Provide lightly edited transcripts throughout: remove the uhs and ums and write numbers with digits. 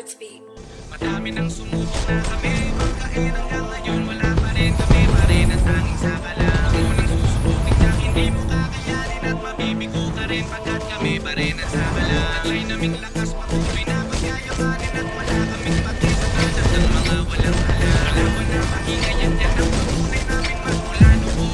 Records beat. Madami nang sumubok na kami, pagkain hanggang ngayon wala pa rin kami pa rin ang tanging sakala. Unang susubukin niya, hindi mo kakayanin at mabibigo ka rin pagkat kami pa rin ang sakala. Taglay naming lakas, patuloy na pagyayamanin at wala kaming pati sa kanan ng mga walang hala. Alawan na maingay yan ang patunay namin magmula noon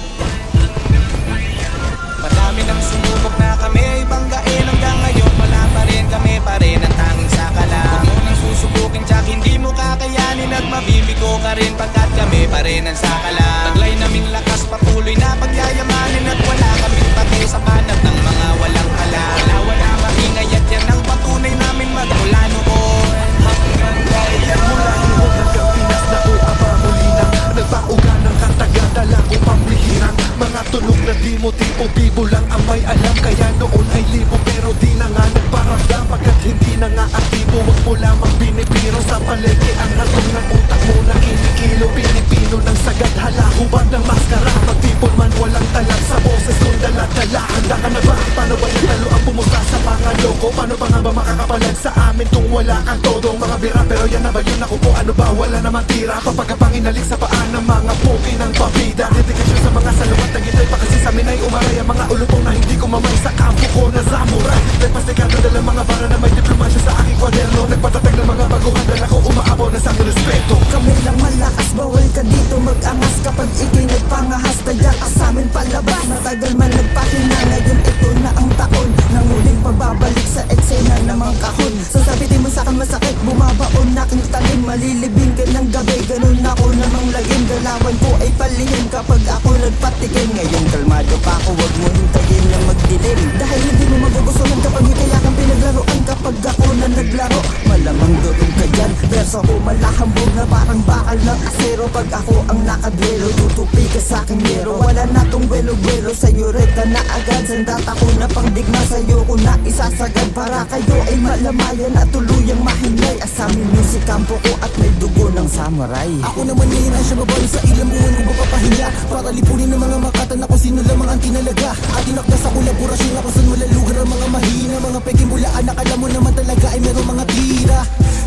hanggang ngayon. Madami nang sumubok na kami, banggain hanggang ngayon wala pa rin kami pa rin ang tanging sakala. Susubukin tsak hindi mo kakayanin at mabibigo ka rin pagkat kami pa rin ang sakala. Taglay naming lakas patuloy na pagyayamanin at wala kaming pati sa banat ng mga walang hala. Alawan na maingay at yan ang patunay namin magmula noon hanggang ngayon. Mula noon hanggang Pinas na ko muli na nagpauga ng kataga-dala ko pambihirang mga tunog na di mo tipo bibo lang ang may alam. Kaya noon ay libo pero di na nga nagparamdam pagkat hindi na nga aktibo. Wag mo lamang binibiro sa palengke ang hatong ng utak mo na kinikilo. Pilipino ng sagad halahubad ng maskara. Magtipon man walang talag sa boses kung dala-dala. Handa ka na ba? Paano ba yung talo ang pumusta sa mga loko? Paano pa nga ba makakapalag sa amin kung wala kang todong mga bira? Pero yan na ba yun ako po ano ba? Wala naman tira papagapang inalik sa paan ng mga puki ng pabida. Dedikasyon sa mga salawat na gitay pa kasi sa amin ay umaray. Ang mga ulupong na hindi ko mamay sa kampo ko na samurai. Nagpasigado dala mga bara na may diplomasya sa aking kwaderno. Nagpatatag ng mga baguhan dala ko umaabaw na sa aking respeto. Kami lang malakas, bawal ka dito mag-angas. Kapag ikay nagpangahas, tadya ka sa amin palabas. Matagal man nagpahinga, ngayon ito na ang taon nang muling pagbabalik sa eksena ng mga kahon. Sasabitin mo sa'kin masakit, bumabaon na aking talim. Malilibing ka ng gabi, ganun ako namang lagim. Galawan ko ay palihim kapag ako nagpatikim. Ngayon kalmado pa ako, wag mo hintayin na magdilim. Dahil hindi mo magugustuhan kapag kaya kang pinaglaruan. Kapag ako na naglaro, malamang doon ka dyan. Verso ko malahambog na parang bakal ng asero. Pag ako ang nakadwelo, tutupi ka sa'king yero. Wala na tong welo-welo, sa'yo reta na agad. Sandata ko na pangdigma, sa'yo ko na isasagad. Para kayo ay malamayan at tuluyang mahimlay. Asamin nyo si kampo ko at may dugo ng samurai. Ako naman ngayon ay siya babae sa ilang buwan ko papahinga. Para lipunin ng mga makatan ako sino lamang ang tinalaga. At tinakda sa kolaborasyon ako sa wala lugar ang mga mahina. Mga peking bulaan, akala mo naman talaga ay meron mga tira.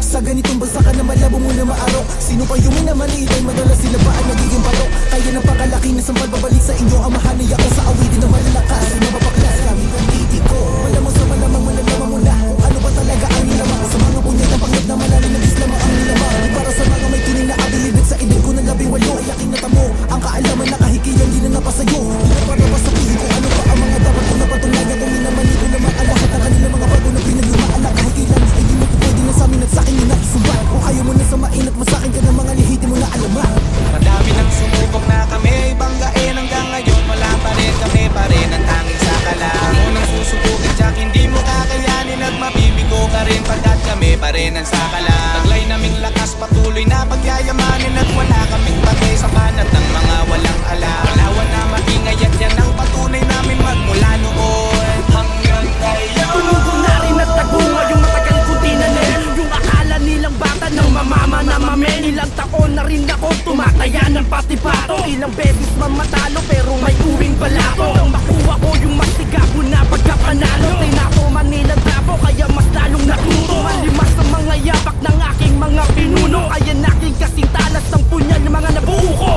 Sa ganitong bagsakan na malabo mo na maarok. Sino pa yung minamaliit ay madalas sila ba ay nagiging balok. Kaya ng pakalaki na sampal babalik sa inyo ang mahanay ako sa awitin na malalakas. Mapapaklas kami ng titiko. Malamang sa malamang malalaman mo na kung ano ba talaga ang nilamang. Sa mga punyat ng pangyat na malalim na islamang ang nilamang. Para sa mga may tuning na abilidad sa edad ko ng 18 ay aking natamo. Ang kaalaman na kahikiyan di na napasayo. Para pa sa pihin ko ano pa ang mga dapat ko napatunayan. Kung minamali ko naman ang lahat ng kanilang mga bago na pinaglumaan. Kahikilan ay di mo po pwede na sa amin at sa akin yung nakisubat. Kung ayaw mo na sa mainat mo sa akin ka ng mga lihiti mo na alaman. Madami nang sumubok na kami, banggain hanggang ngayon wala pa rin kami pa rin ang tanging sakala. Unang susubukin tsak hindi mo kakayanin at mabibigo ka rin pagkat kami pa rin ang sakala. Taglay naming lakas patuloy na pagyayamanin at wala kaming pati sa banat ng mga walang ala. Alawan na maingay at yan ang patunay namin magmula noon hanggang ngayon. Tumugon na rin at tagunga yung matagal ko tinanin. Yung akala nilang bata ng mamama na mamen. Ilang taon na rin ako tumataya ng pati-pato. Ilang beses man matalo pero may uwing balato. Nang makuha ko yung masigago na pagkapanalo. Tinato Manila Bravo kaya mas lalong natuto. Malimas sa mga yabak ng aking mga pinuno. Kaya naking kasing talas ng punyal ng mga nabuo ko.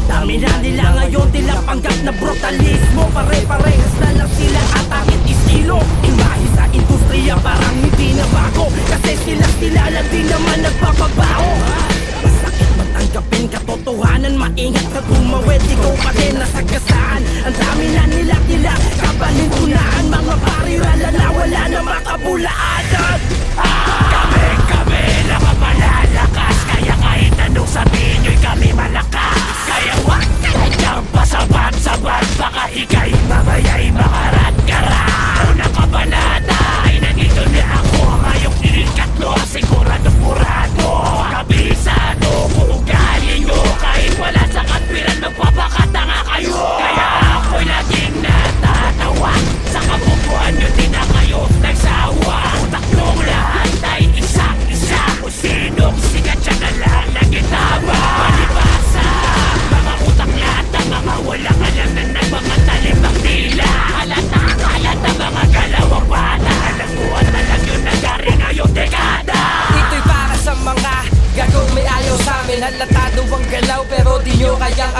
Dami na nila ngayon tilang panggap na brutalismo. Pare-parehas na lang sila at akit estilo. Imahe sa industriya parang hindi na bago. Kasi sila lang din naman nagpapabaho. Masakit man tanggapin katotohanan. Maingat ka tumawid, ikaw pa din nasagasaan. Ang dami na nila kabalintunaan. Mga parirala na wala na makabulaanan. Kami lang ang malalakas. Kaya kahit anong sabihin nyo'y kami malakas. Kaya wag ka na dyan pasabat-sabat. Baka ika'y mamaya'y makarat-karat. Unang kabanata ay nandito na ako. Ngayong ikatlo sigurado-purado. Kabisado kung ugali nyo. Kahit wala sa katwiran magpapakatanga kayo. Kaya ako'y laging natatawa. Sa kabubuhan nyo din na kayo nagsawa. Utak nyong lahat ay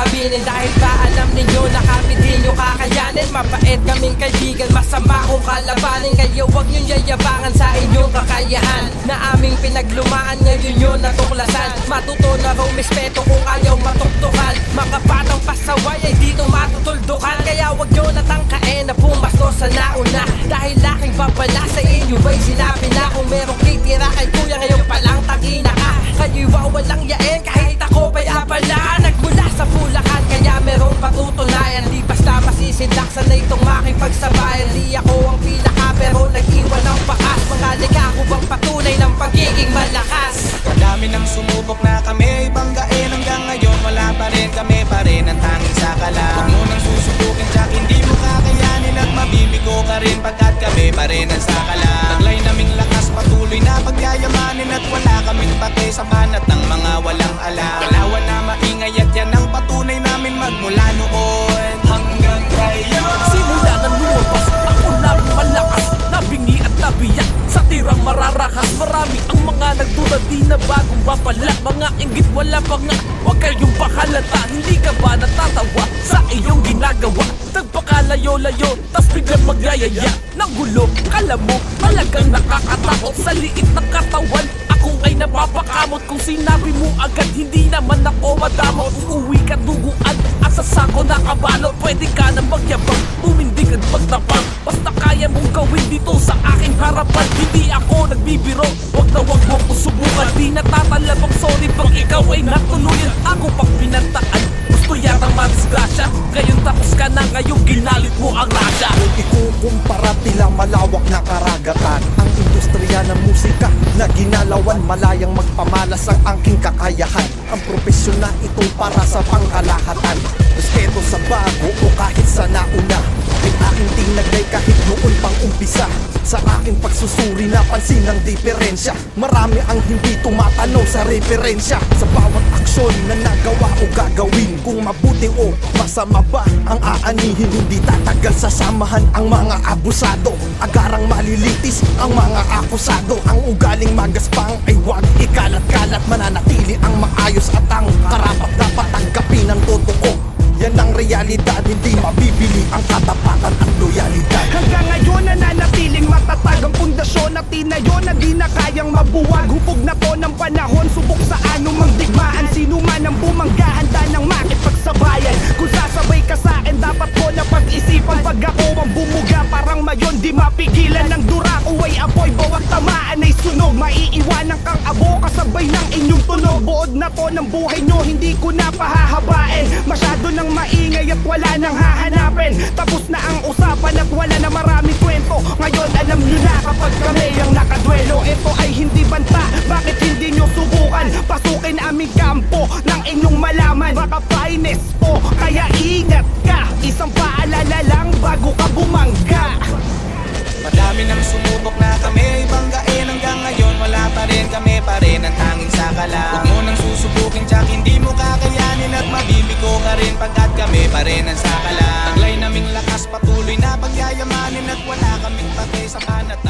aminin. Dahil ba alam ninyo na kami di nyo kakayanin. Mabait kaming kaibigan, masama kung kalabanin. Kaya huwag nyo yayabangan sa inyong kakayahan na aming pinaglumaan, ngayon yun natuklasan. Matuto na raw mispeto kung ayaw matuktukan. Mga batang pasaway ay dito matutuldukan. Kaya huwag nyo natangkain na pumasto sa nauna. Dahil aking babala sa inyo ba'y sinabi na kung merong titira kay kuya ngayon palang tangina ka. Kayo'y wawalang yain kahit ako pa'y abala. Nagmula sa Bulacan kaya merong patutunayan. Di basta masisindak sa na itong makipagsabayan. Di ako ang pinaka pero nag-iwan ng bakas. Mga liga ko bang patunay ng pagiging malakas. Madami nang sumubok na kami banggain. Hanggang ngayon wala pa rin kami pa rin ang tanging sakala. Huwag mo nang susubukin Jack, hindi mo kakayanin. At mabibigo ka rin pagkat kami pa rin ang sakala. Taglay naming lakas patuloy na pagyayamanin. At wala kaming pake sa banat ng mga walang alam. Kalawan na maingay at yan ang patunay namin magmula noon hanggang ngayon. Simula na lumabas, ako lang malakas. Nabingi at nabiyak sa tirang mararakas. Marami ang mga nagduda, di na bagong bapala. Mga inggit wala pa nga, huwag kayong pakalata. Hindi ka ba natatawa sa iyong ginagawa? Nagpakalayo-layo, tas biglang magyayaya ng gulo, kala mo talagang nakakatakot sa liit ng katawan. Ako ay napapakamot kung sinabi mo agad. Hindi naman ako madamot. Uuwi ka duguan at sa sako nakabalot. Pwede ka na magyabang, tumindig at pagtapang. Basta kaya mong gawin dito sa aking harapan. Hindi ako nagbibiro, wag na wag mo ko subukan. Di natatalabang sorry pag ikaw ay natuluyan. Ako pang pinantaan, gusto yatang madisgrasya. Ngayon tapos ka na, ngayon ginalit mo ang rasya. Kung ikukumpara tila malawak na karagatan ang industriya ng musika na ginalawan, malayang magpamalas ang aking kakayahan. Ang propesyon na ito'y para sa pangkalahatan. Respeto sa bago o kahit sa nauna, ay aking tinaglay kahit noon pang umpisa. Sa aking pagsusuri napansin ang diferensya. Marami ang hindi tumatanaw sa referensya. Sa bawat aksyon na nagawa o gagawin, kung mabuti o masama ba ang aanihin. Hindi tatagal sa samahan ang mga abusado. Agarang malilitis ang mga akusado. Ang ugaling magaspang ay huwag ikalat-kalat. Mananatili ang maayos at ang karapat dapat tanggapin ang totoo. Yan ang realidad, hindi mabibili ang katapatan at loyalidad. Hanggang ngayon nananatiling matatag ang pundasyon na tinayo na di na kayang mabuwag. Hupog na to ng panahon, subok sa anumang digmaan. Sino man ang bumangga, handa ng makipagsabayan. Kung sasabay ka sa akin, dapat ko na pag-isipan. Pag ako ang bumuga, parang mayon di mapigilan. Ng durako ay apoy, bawat tamaan ay sunog. Maiiwanan kang abo, kasabay ng inyong tunog. Buod na to ng buhay nyo, hindi ko na pahahabain. Masyado nang maingay at wala nang hahanapin. Tapos na ang usapan at wala na maraming kwento. Ngayon alam nyo na kapag kami ang nakadwelo. Ito ay hindi banta, bakit hindi nyo subukan? Pasukin aming kampo ng inyong malaman. Baka finest po, kaya ingat ka. Isang paalala lang bago ka bumangga. Madami nang sumubok na kami banggain. Hanggang ngayon wala pa rin kami pa rin ang tanging sakala. Huwag mo nang susubukin Jack, hindi mo kakayanin. At mabibigo ka rin pagkat kami pa rin ang sakala. Taglay naming lakas patuloy na pagyayamanin. At wala kaming pake sa banat